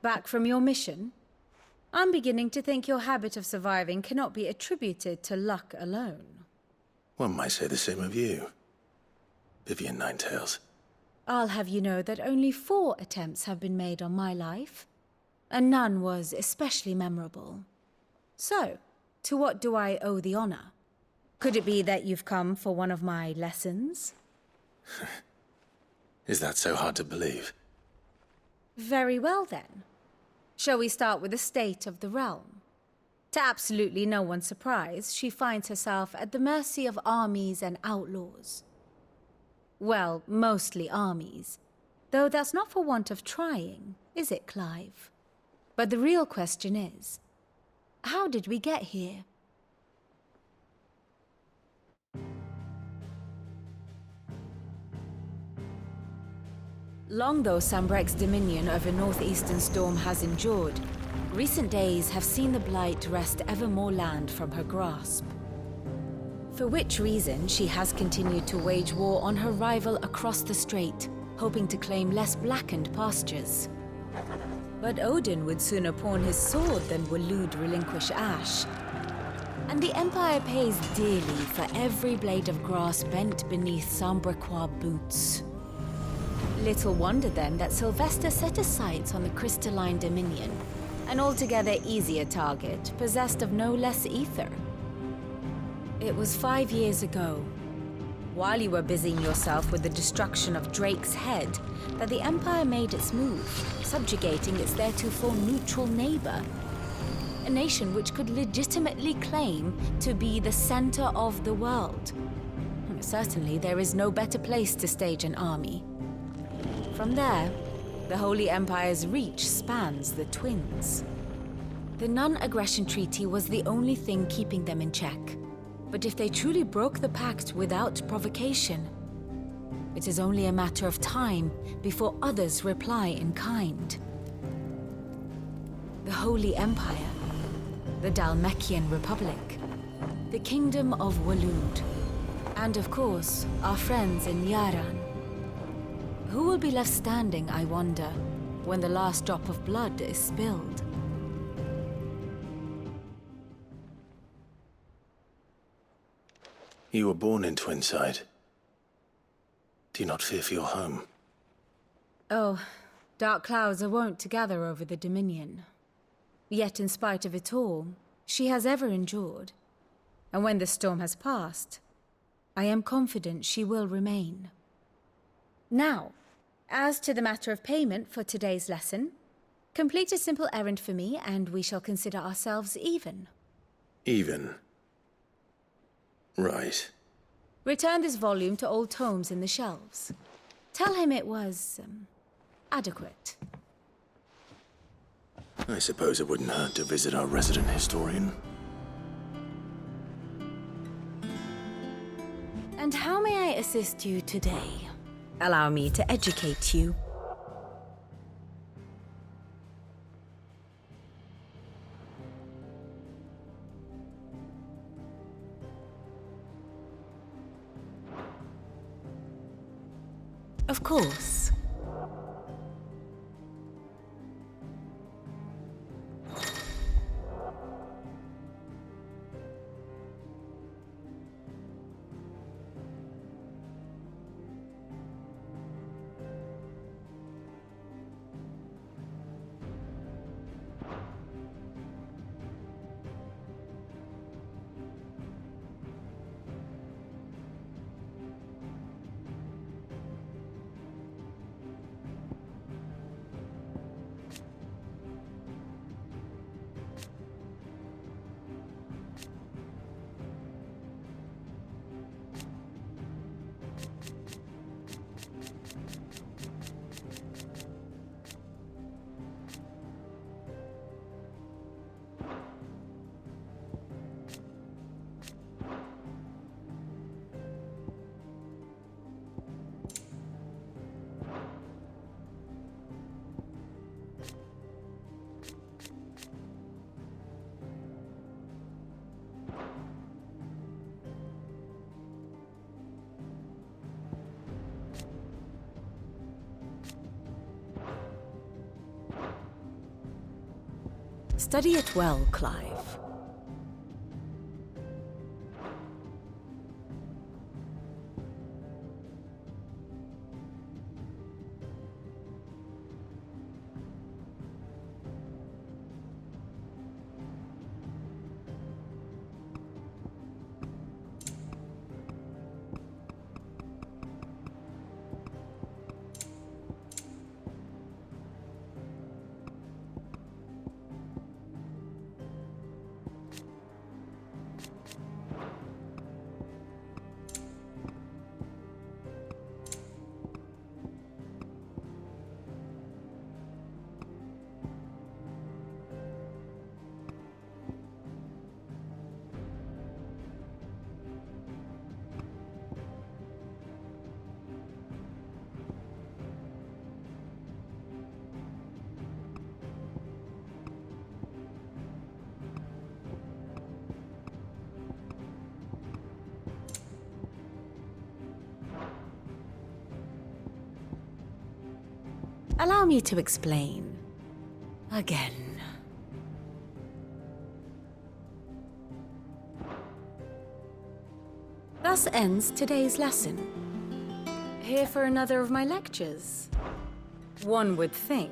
Back from your mission? I'm beginning to think your habit of surviving cannot be attributed to luck alone. One might say the same of you, Vivian Ninetails. I'll have you know that only 4 attempts have been made on my life, and none was especially memorable. So, to what do I owe the honor? Could it be that you've come for one of my lessons? Is that so hard to believe? Very well then. Shall we start with the state of the realm? To absolutely no one's surprise, she finds herself at the mercy of armies and outlaws. Well, mostly armies. Though that's not for want of trying, is it, Clive? But the real question is, how did we get here? Long though Sambrek's dominion over northeastern Storm has endured, recent days have seen the Blight wrest ever more land from her grasp. For which reason she has continued to wage war on her rival across the strait, hoping to claim less blackened pastures. But Odin would sooner pawn his sword than Waloed relinquish Ash. And the Empire pays dearly for every blade of grass bent beneath Sambrequois boots. Little wonder then that Sylvester set his sights on the crystalline dominion, an altogether easier target, possessed of no less ether. It was 5 years ago, while you were busying yourself with the destruction of Drake's head, that the Empire made its move, subjugating its theretofore neutral neighbor. A nation which could legitimately claim to be the center of the world. Certainly, there is no better place to stage an army. From there, the Holy Empire's reach spans the Twins. The non-aggression treaty was the only thing keeping them in check. But if they truly broke the pact without provocation, it is only a matter of time before others reply in kind. The Holy Empire, the Dhalmekian Republic, the Kingdom of Waloed, and of course, our friends in Yaran. Who will be left standing, I wonder, when the last drop of blood is spilled? You were born in Twinside. Do you not fear for your home? Oh, dark clouds are wont to gather over the Dominion. Yet in spite of it all, she has ever endured. And when the storm has passed, I am confident she will remain. Now, as to the matter of payment for today's lesson, complete a simple errand for me and we shall consider ourselves even. Even? Right. Return this volume to old tomes in the shelves. Tell him it was, adequate. I suppose it wouldn't hurt to visit our resident historian. And how may I assist you today? Allow me to educate you. Of course. Study it well, Clive. Allow me to explain. Again. Thus ends today's lesson. Here for another of my lectures? One would think.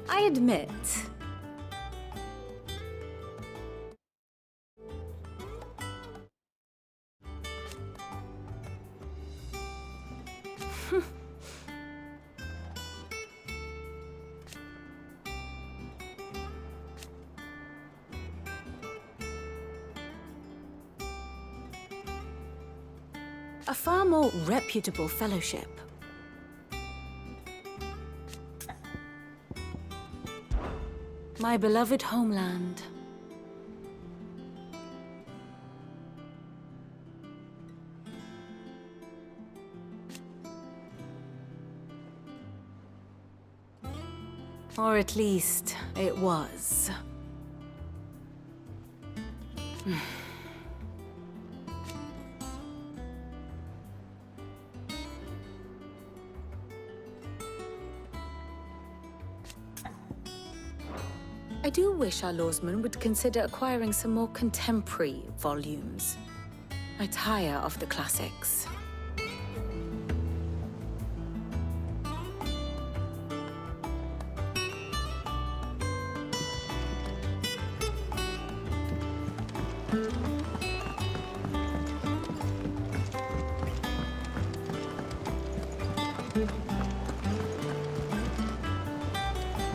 I admit. A far more reputable fellowship. My beloved homeland. Or at least, it was. I do wish our lawsmen would consider acquiring some more contemporary volumes. I tire of the classics.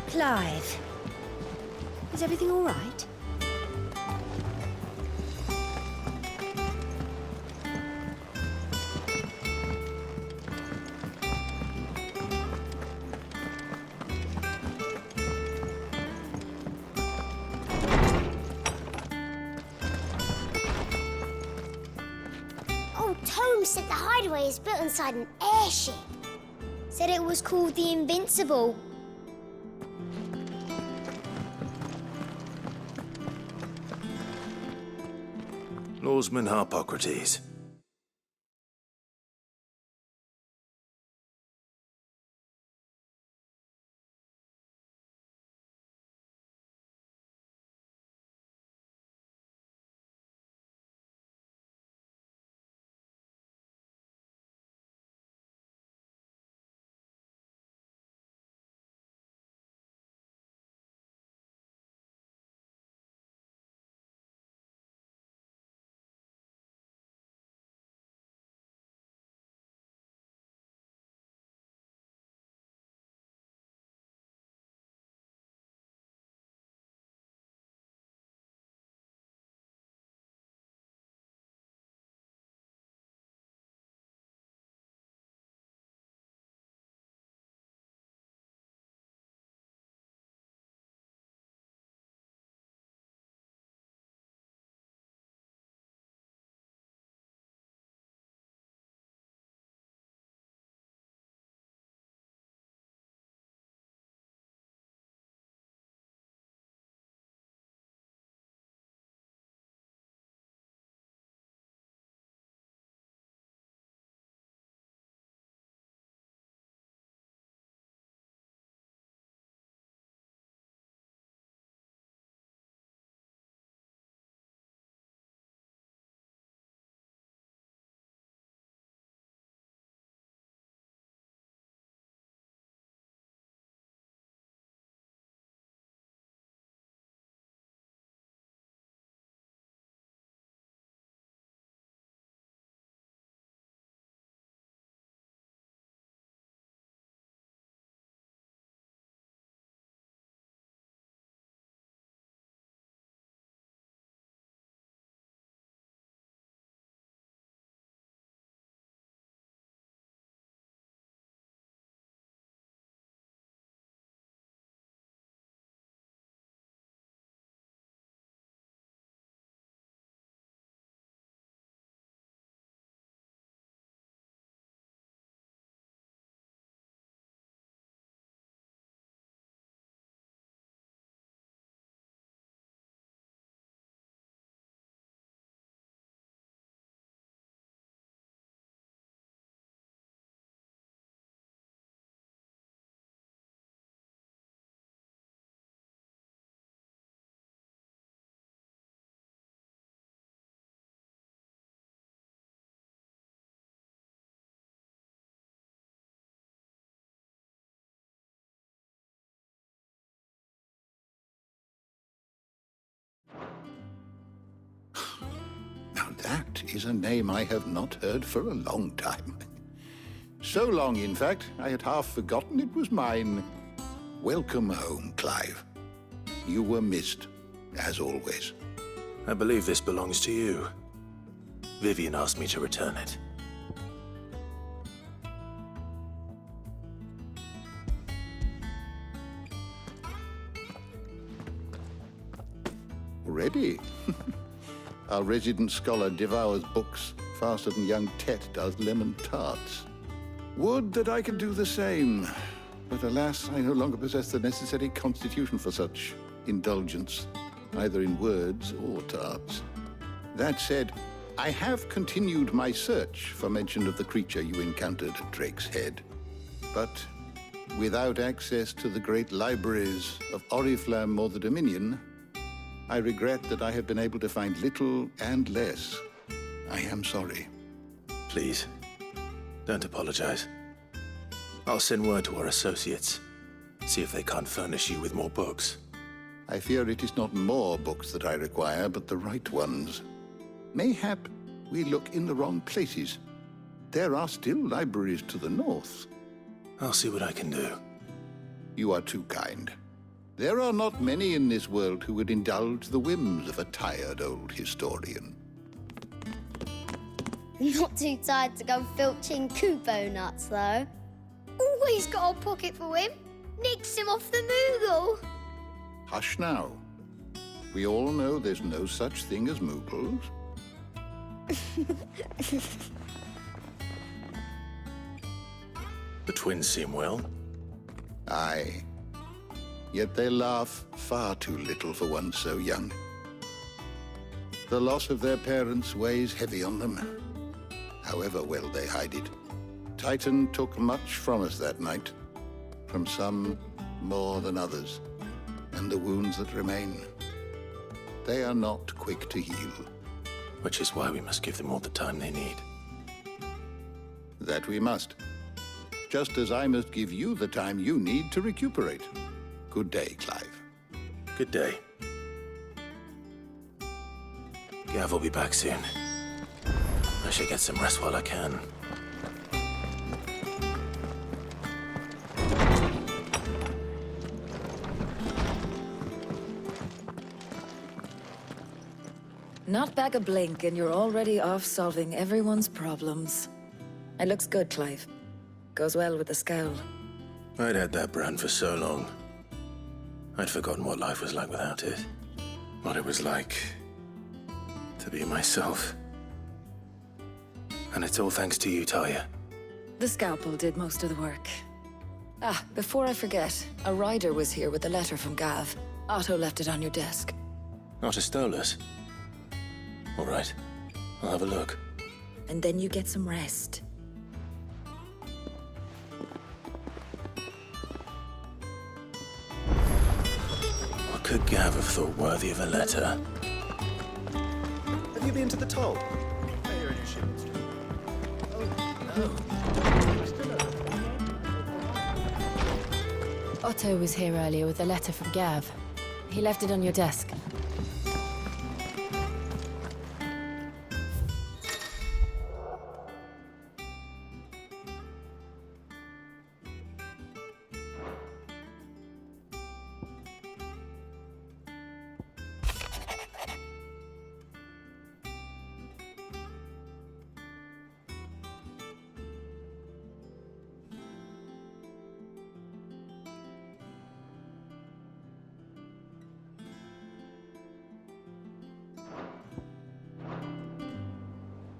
Clive, is everything all right? Old Tome said the hideaway is built inside an airship. Said it was called the Invincible. Lawsman Harpocrates. That is a name I have not heard for a long time. So long, in fact, I had half forgotten it was mine. Welcome home, Clive. You were missed, as always. I believe this belongs to you. Vivian asked me to return it. Already? Our resident scholar devours books faster than young Tet does lemon tarts. Would that I could do the same. But alas, I no longer possess the necessary constitution for such indulgence, either in words or tarts. That said, I have continued my search for mention of the creature you encountered at Drake's Head. But without access to the great libraries of Oriflamme or the Dominion, I regret that I have been able to find little and less. I am sorry. Please, don't apologize. I'll send word to our associates. See if they can't furnish you with more books. I fear it is not more books that I require, but the right ones. Mayhap we look in the wrong places. There are still libraries to the north. I'll see what I can do. You are too kind. There are not many in this world who would indulge the whims of a tired old historian. Not too tired to go filching Kupo nuts, though. Always got a pocket for him. Nicks him off the Moogle. Hush now. We all know there's no such thing as Moogles. The twins seem well. Aye. Yet they laugh far too little for one so young. The loss of their parents weighs heavy on them, however well they hide it. Titan took much from us that night, from some more than others, and the wounds that remain, they are not quick to heal. Which is why we must give them all the time they need. That we must. Just as I must give you the time you need to recuperate. Good day, Clive. Good day. Gav will be back soon. I should get some rest while I can. Not back a blink and you're already off solving everyone's problems. It looks good, Clive. Goes well with the scowl. I'd had that brand for so long. I'd forgotten what life was like without it. What it was like to be myself. And it's all thanks to you, Talia. The scalpel did most of the work. Ah, before I forget, a rider was here with a letter from Gav. Otto left it on your desk. Not a Stolas. All right, I'll have a look. And then you get some rest. What could Gav have thought worthy of a letter? Have you been to the toll? Pay your insurance. Otto was here earlier with a letter from Gav. He left it on your desk.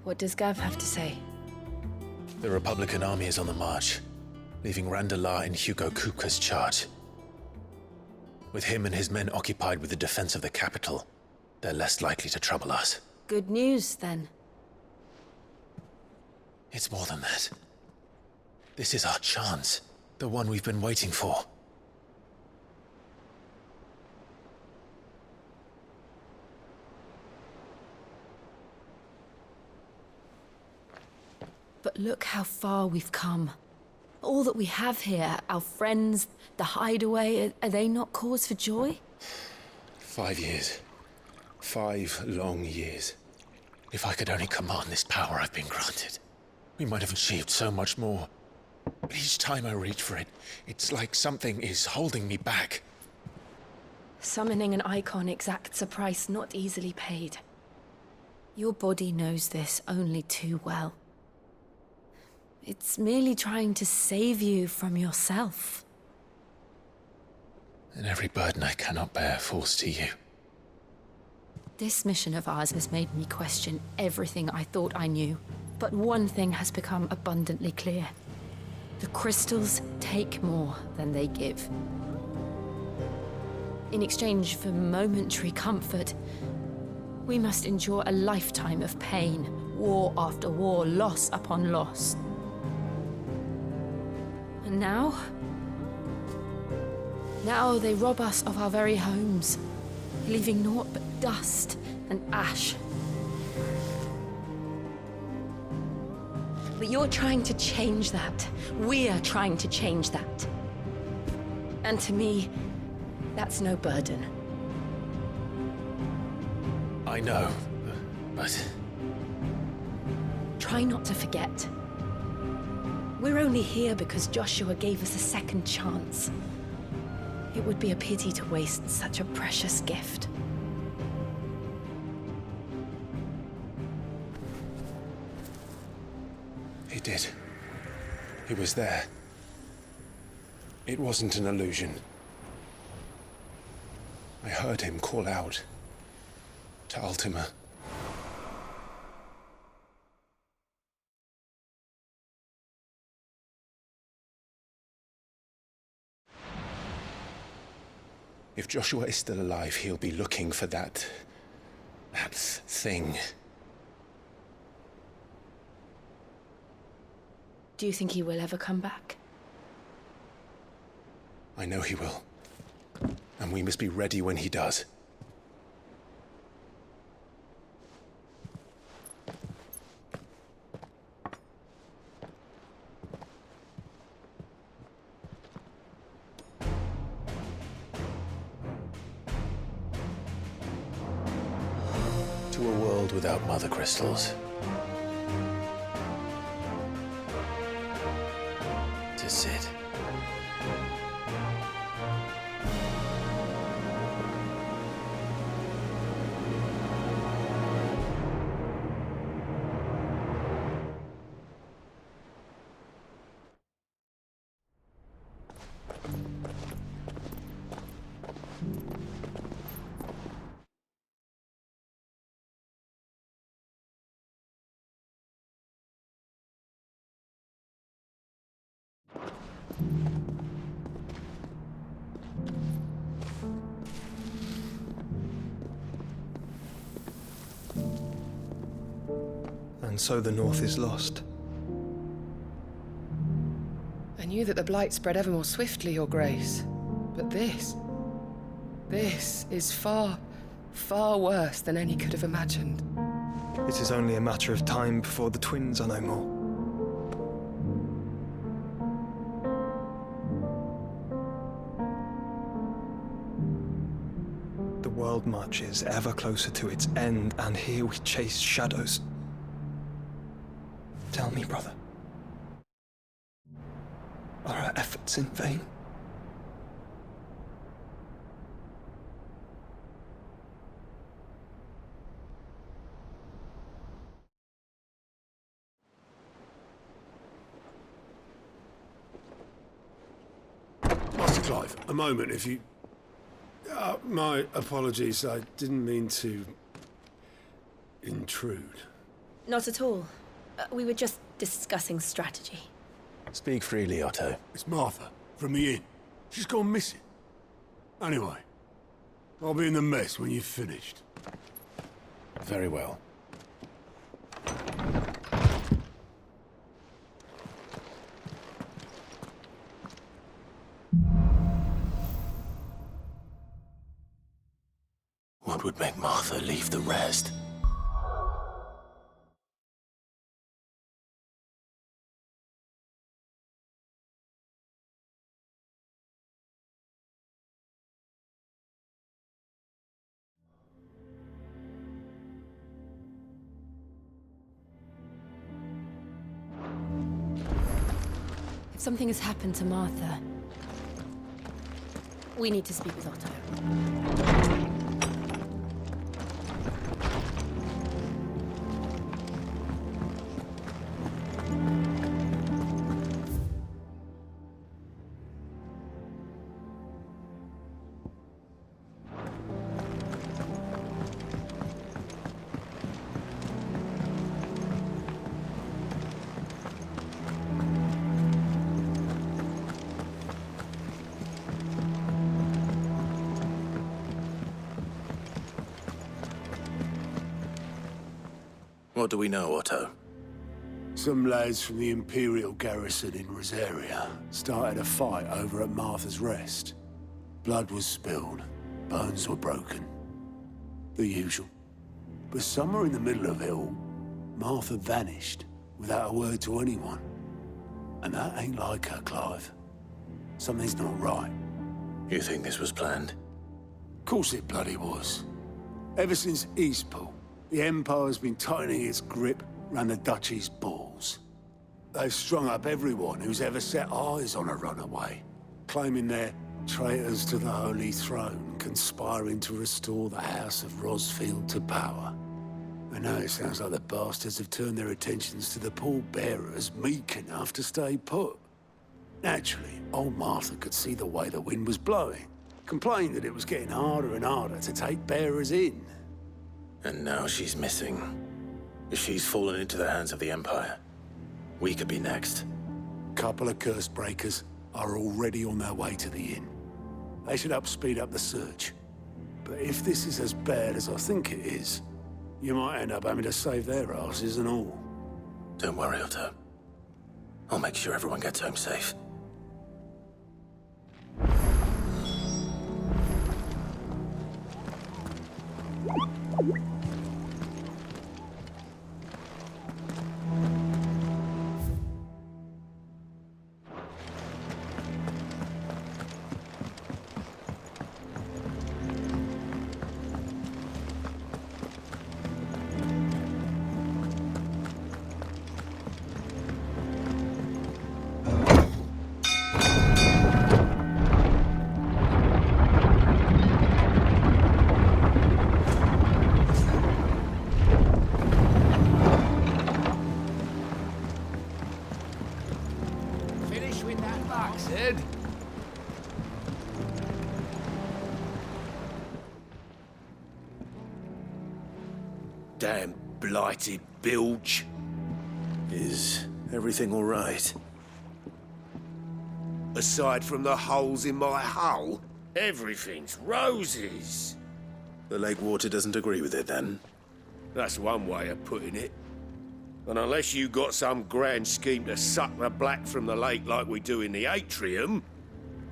What does Gav have to say? The Republican army is on the march, leaving Randalar in Hugo Kupka's charge. With him and his men occupied with the defense of the capital, they're less likely to trouble us. Good news, then. It's more than that. This is our chance, the one we've been waiting for. But look how far we've come. All that we have here, our friends, the hideaway, are they not cause for joy? 5 years. 5 long years. If I could only command this power I've been granted, we might have achieved so much more. But each time I reach for it, it's like something is holding me back. Summoning an icon exacts a price not easily paid. Your body knows this only too well. It's merely trying to save you from yourself. And every burden I cannot bear falls to you. This mission of ours has made me question everything I thought I knew. But one thing has become abundantly clear. The crystals take more than they give. In exchange for momentary comfort, we must endure a lifetime of pain, war after war, loss upon loss. And now they rob us of our very homes, leaving naught but dust and ash. But you're trying to change that. We're trying to change that. And to me, that's no burden. I know, but... Try not to forget. We're only here because Joshua gave us a second chance. It would be a pity to waste such a precious gift. He did. He was there. It wasn't an illusion. I heard him call out to Ultima. If Joshua is still alive, he'll be looking for that thing. Do you think he will ever come back? I know he will. And we must be ready when he does. To a world without mother crystals. To Sid. And so the North is lost. I knew that the Blight spread ever more swiftly, Your Grace. But this is far, far worse than any could have imagined. It is only a matter of time before the twins are no more. The world marches ever closer to its end, and here we chase shadows. Tell me, brother, are our efforts in vain? Master Clive, a moment, if you... my apologies, I didn't mean to... intrude. Not at all. We were just discussing strategy. Speak freely, Otto. It's Martha, from the inn. She's gone missing. Anyway, I'll be in the mess when you've finished. Very well. What would make Martha leave the rest? Something has happened to Martha. We need to speak with Otto. What do we know, Otto? Some lads from the Imperial garrison in Rosaria started a fight over at Martha's Rest. Blood was spilled, bones were broken. The usual. But somewhere in the middle of it all, Martha vanished without a word to anyone. And that ain't like her, Clive. Something's not right. You think this was planned? Of course it bloody was. Ever since Eastpool, the Empire's been tightening its grip round the Duchy's balls. They've strung up everyone who's ever set eyes on a runaway, claiming they're traitors to the Holy Throne, conspiring to restore the House of Rosfield to power. And now it sounds like the bastards have turned their attentions to the pallbearers meek enough to stay put. Naturally, old Martha could see the way the wind was blowing, complained that it was getting harder and harder to take bearers in. And now she's missing. If she's fallen into the hands of the Empire, we could be next. Couple of curse breakers are already on their way to the inn. They should help speed up the search. But if this is as bad as I think it is, you might end up having to save their asses and all. Don't worry, Otto. I'll make sure everyone gets home safe. Damn blighted bilge. Is everything all right? Aside from the holes in my hull, everything's roses. The lake water doesn't agree with it, then? That's one way of putting it. And unless you got some grand scheme to suck the black from the lake like we do in the atrium,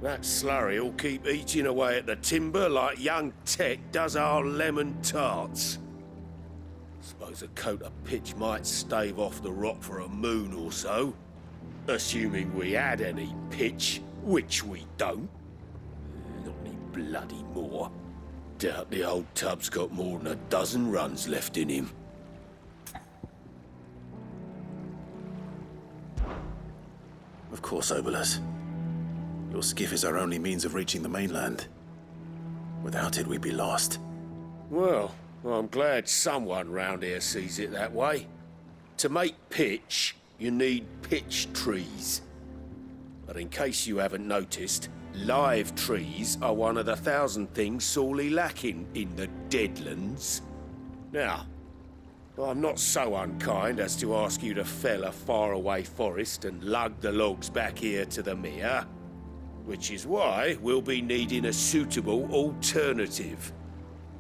that slurry'll keep eating away at the timber like young Tech does our lemon tarts. Suppose a coat of pitch might stave off the rot for a moon or so. Assuming we had any pitch, which we don't. Not any bloody more. Doubt the old tub's got more than a dozen runs left in him. Of course, Obolus. Your skiff is our only means of reaching the mainland. Without it, we'd be lost. Well, I'm glad someone round here sees it that way. To make pitch, you need pitch trees. But in case you haven't noticed, live trees are one of the 1,000 things sorely lacking in the Deadlands. Now, I'm not so unkind as to ask you to fell a faraway forest and lug the logs back here to the mere, which is why we'll be needing a suitable alternative.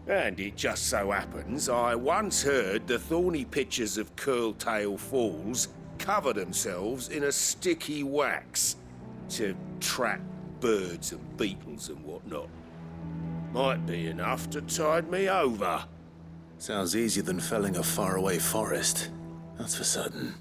And it just so happens I once heard the thorny pitchers of Curltail Falls cover themselves in a sticky wax to trap birds and beetles and whatnot. Might be enough to tide me over. Sounds easier than felling a faraway forest. That's for certain.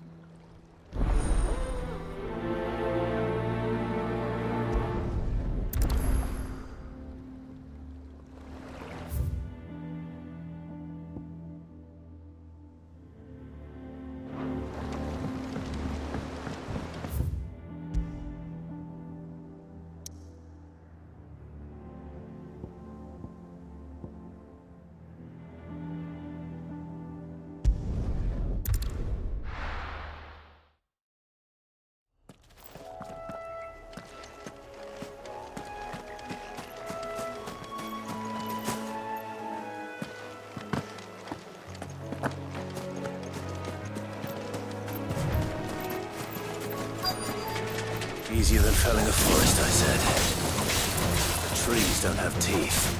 easier than felling a forest, I said. The trees don't have teeth.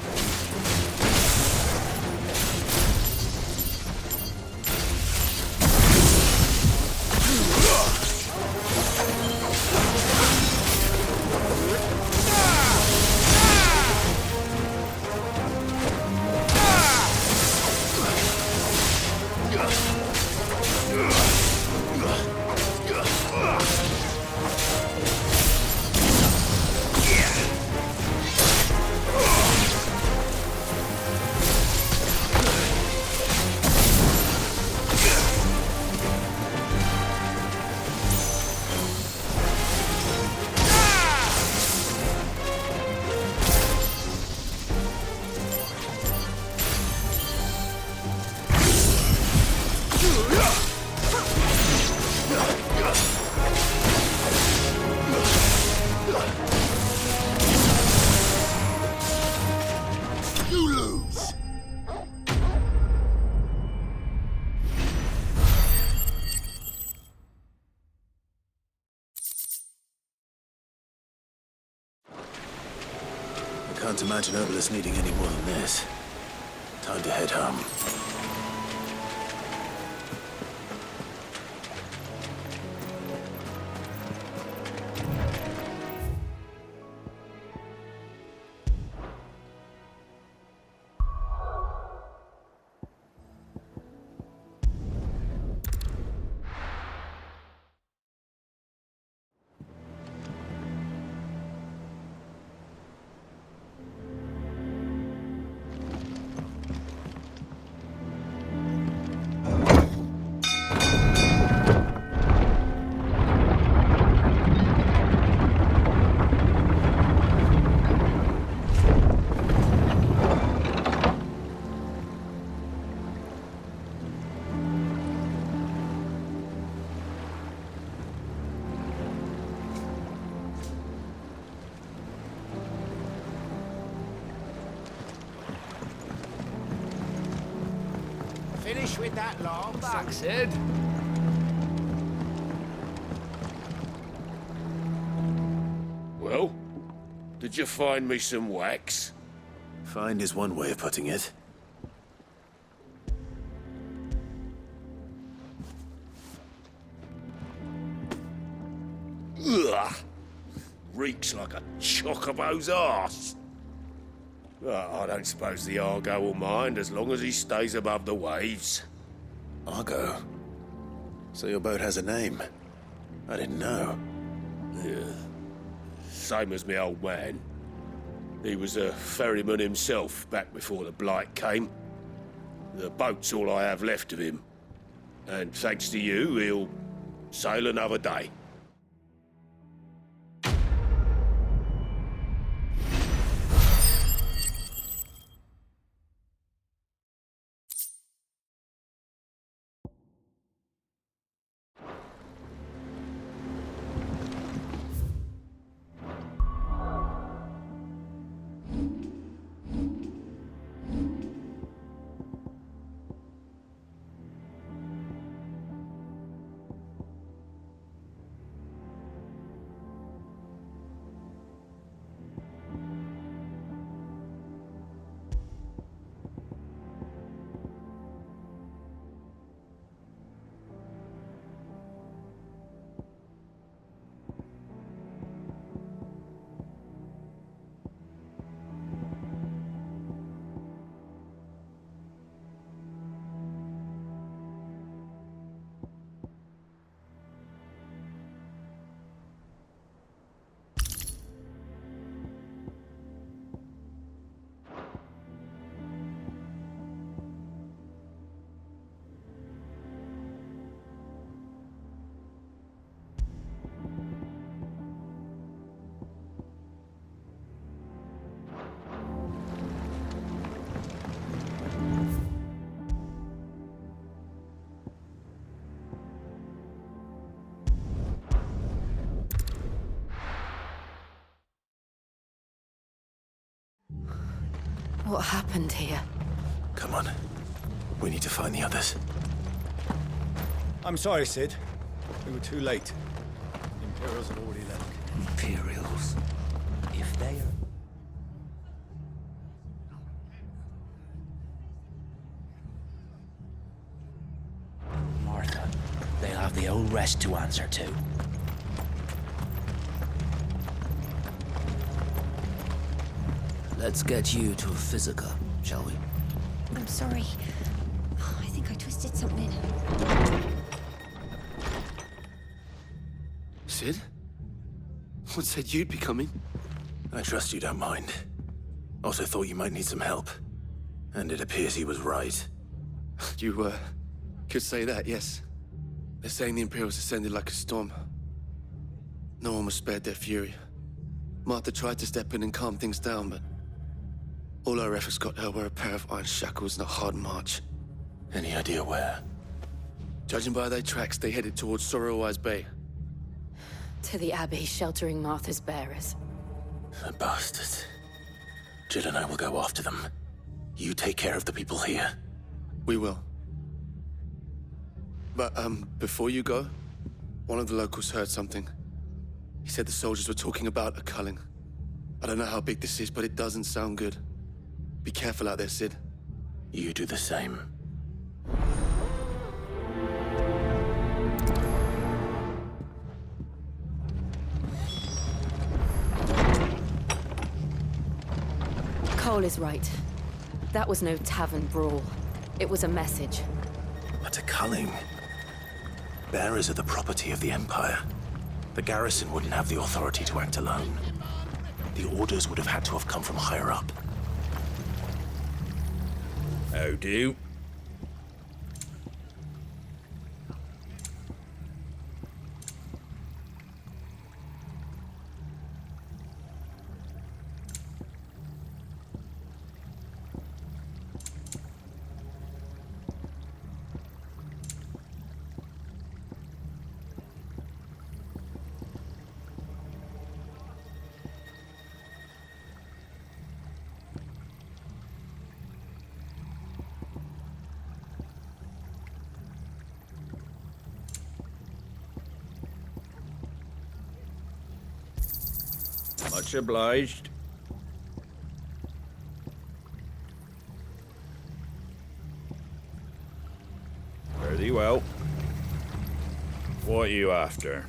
Can't imagine Obelisk needing any more than this. Time to head home. Finish with that long back, Sid. Well, did you find me some wax? Find is one way of putting it. Ugh! Reeks like a chocobo's arse. I don't suppose the Argo will mind as long as he stays above the waves. Argo? So your boat has a name? I didn't know. Yeah. Same as my old man. He was a ferryman himself back before the Blight came. The boat's all I have left of him. And thanks to you, he'll sail another day. What happened here? Come on. We need to find the others. I'm sorry, Sid. We were too late. The Imperials have already left. Imperials. If they are... Martha, they'll have the whole rest to answer to. Let's get you to a physica, shall we? I'm sorry. I think I twisted something. Sid? What said you'd be coming? I trust you don't mind. Also thought you might need some help. And it appears he was right. You, could say that, yes. They're saying the Imperials ascended like a storm. No one was spared their fury. Martha tried to step in and calm things down, but all our efforts got her were a pair of iron shackles and a hard march. Any idea where? Judging by their tracks, they headed towards Sorrowwise Bay. To the Abbey sheltering Martha's bearers. The bastards. Jill and I will go after them. You take care of the people here. We will. But, before you go, one of the locals heard something. He said the soldiers were talking about a culling. I don't know how big this is, but it doesn't sound good. Be careful out there, Sid. You do the same. Cole is right. That was no tavern brawl. It was a message. But a culling. Bearers are the property of the Empire. The garrison wouldn't have the authority to act alone. The orders would have had to have come from higher up. How do? Much obliged. Fare thee well. What are you after?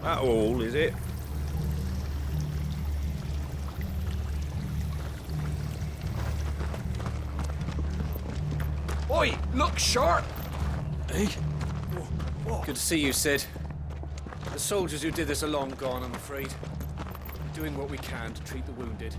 That all, is it? Oi, look sharp! Hey? Good to see you, Sid. The soldiers who did this are long gone, I'm afraid. We're doing what we can to treat the wounded.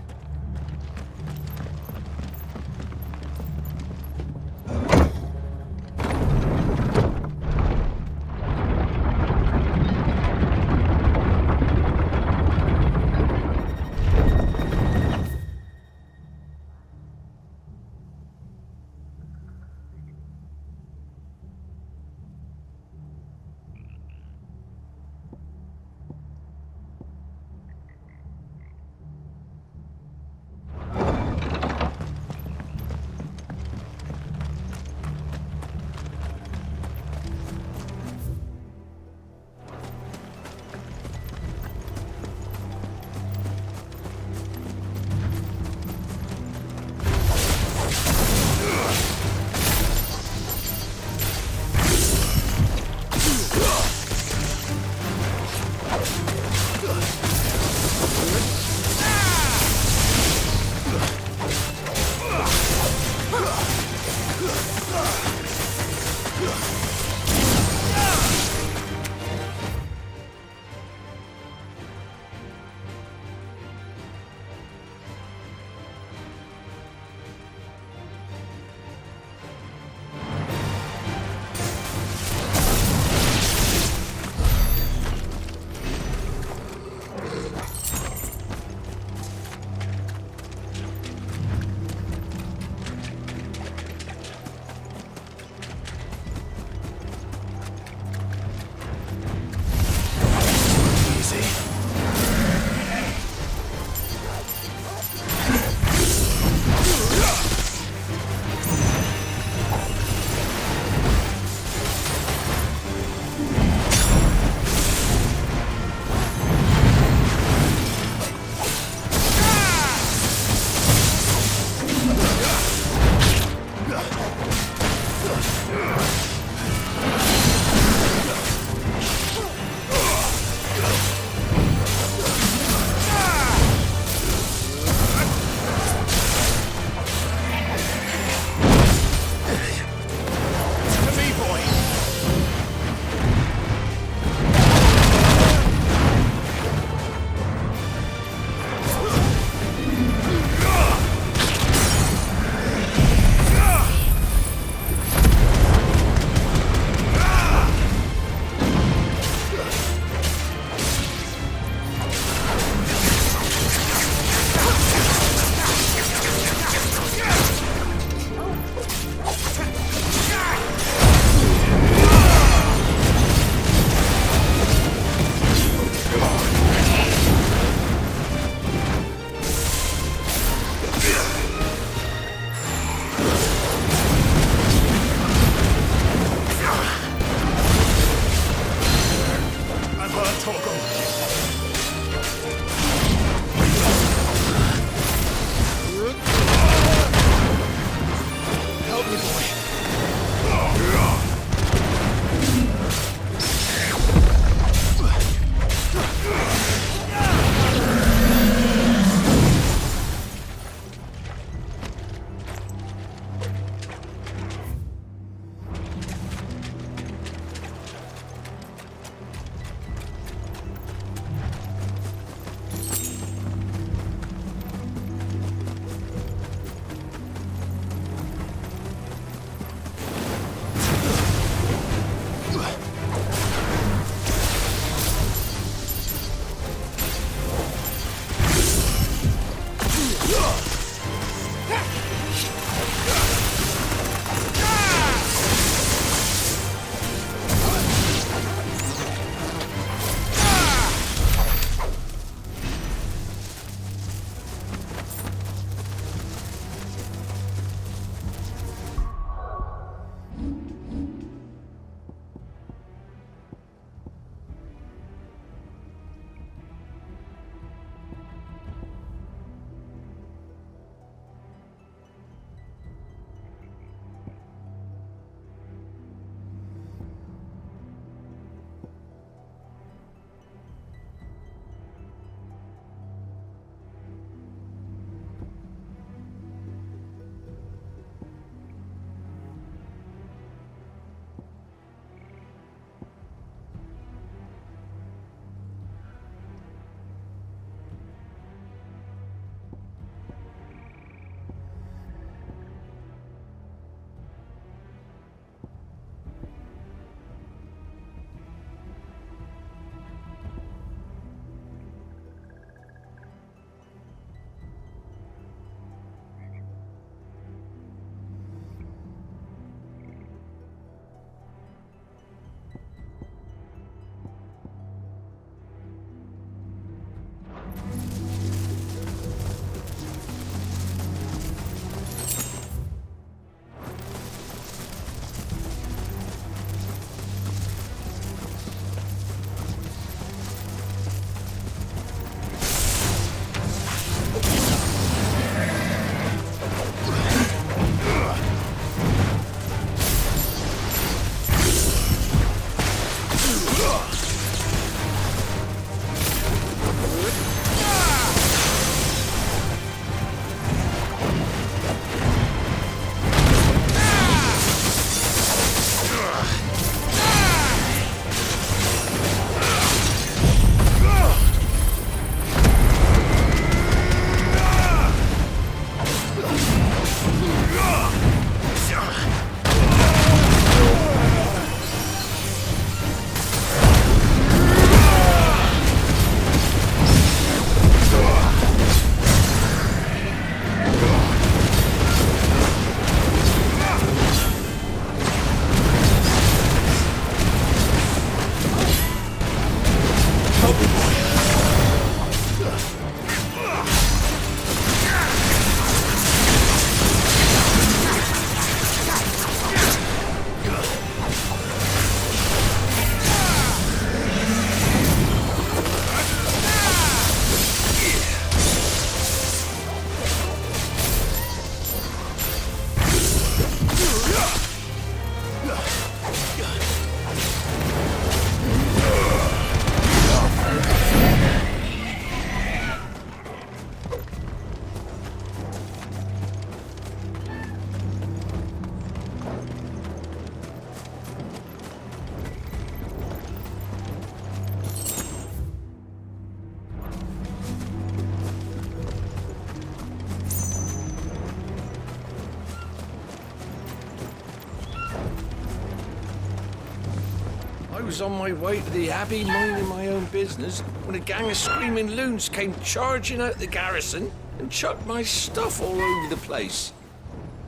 was on my way to the Abbey minding my own business when a gang of screaming loons came charging out the garrison and chucked my stuff all over the place.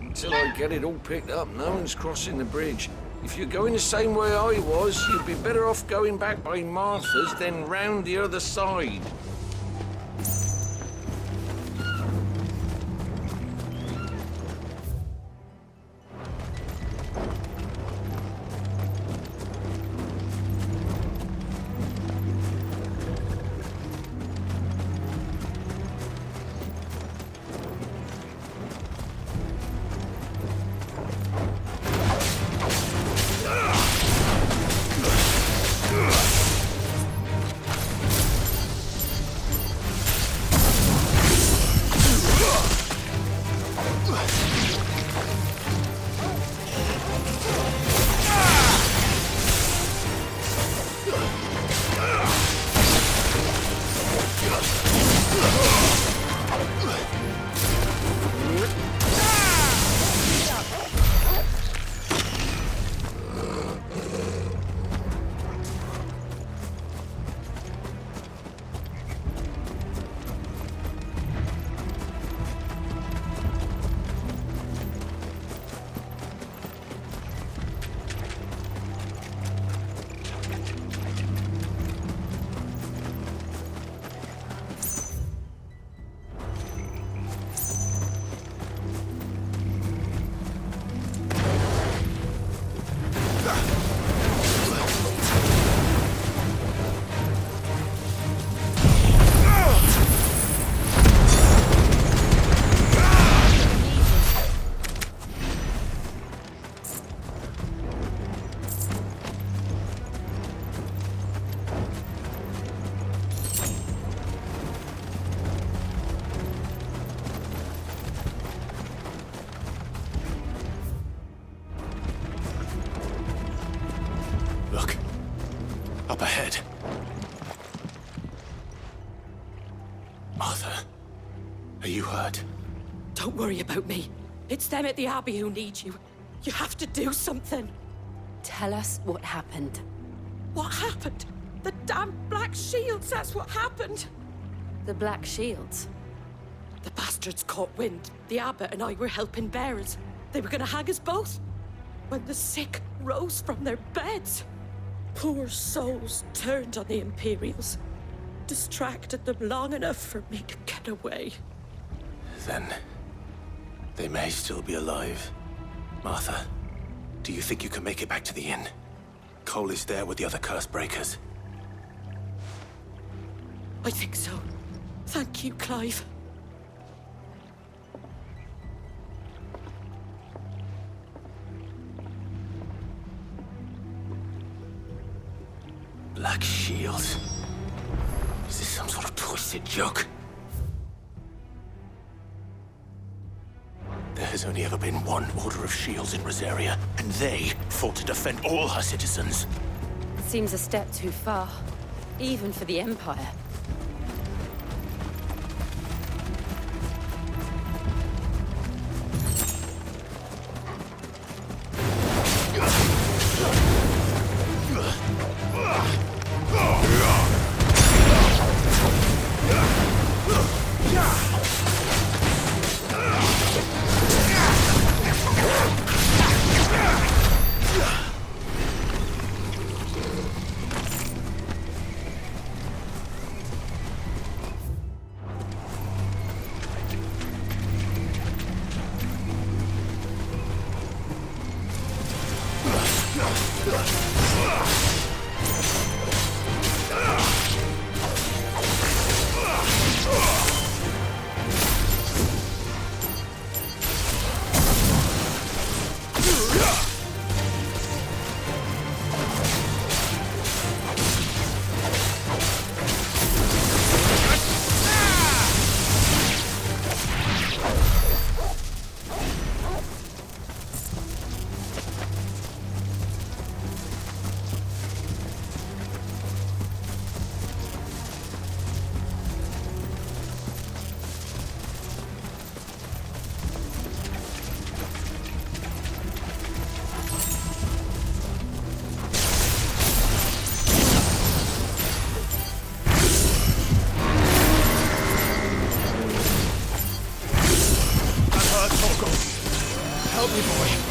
Until I get it all picked up, no one's crossing the bridge. If you're going the same way I was, you'd be better off going back by Martha's than round the other side. Up ahead. Martha, are you hurt? Don't worry about me. It's them at the Abbey who need you. You have to do something. Tell us what happened. What happened? The damn Black Shields, that's what happened. The Black Shields? The bastards caught wind. The abbot and I were helping bearers. They were gonna hang us both. When the sick rose from their beds. Poor souls turned on the Imperials. Distracted them long enough for me to get away. Then they may still be alive. Martha, do you think you can make it back to the inn? Cole is there with the other curse breakers. I think so. Thank you, Clive. Black Shields? Is this some sort of twisted joke? There has only ever been one Order of Shields in Rosaria, and they fought to defend all her citizens. Seems a step too far, even for the Empire. help you, boy.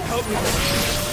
Help me!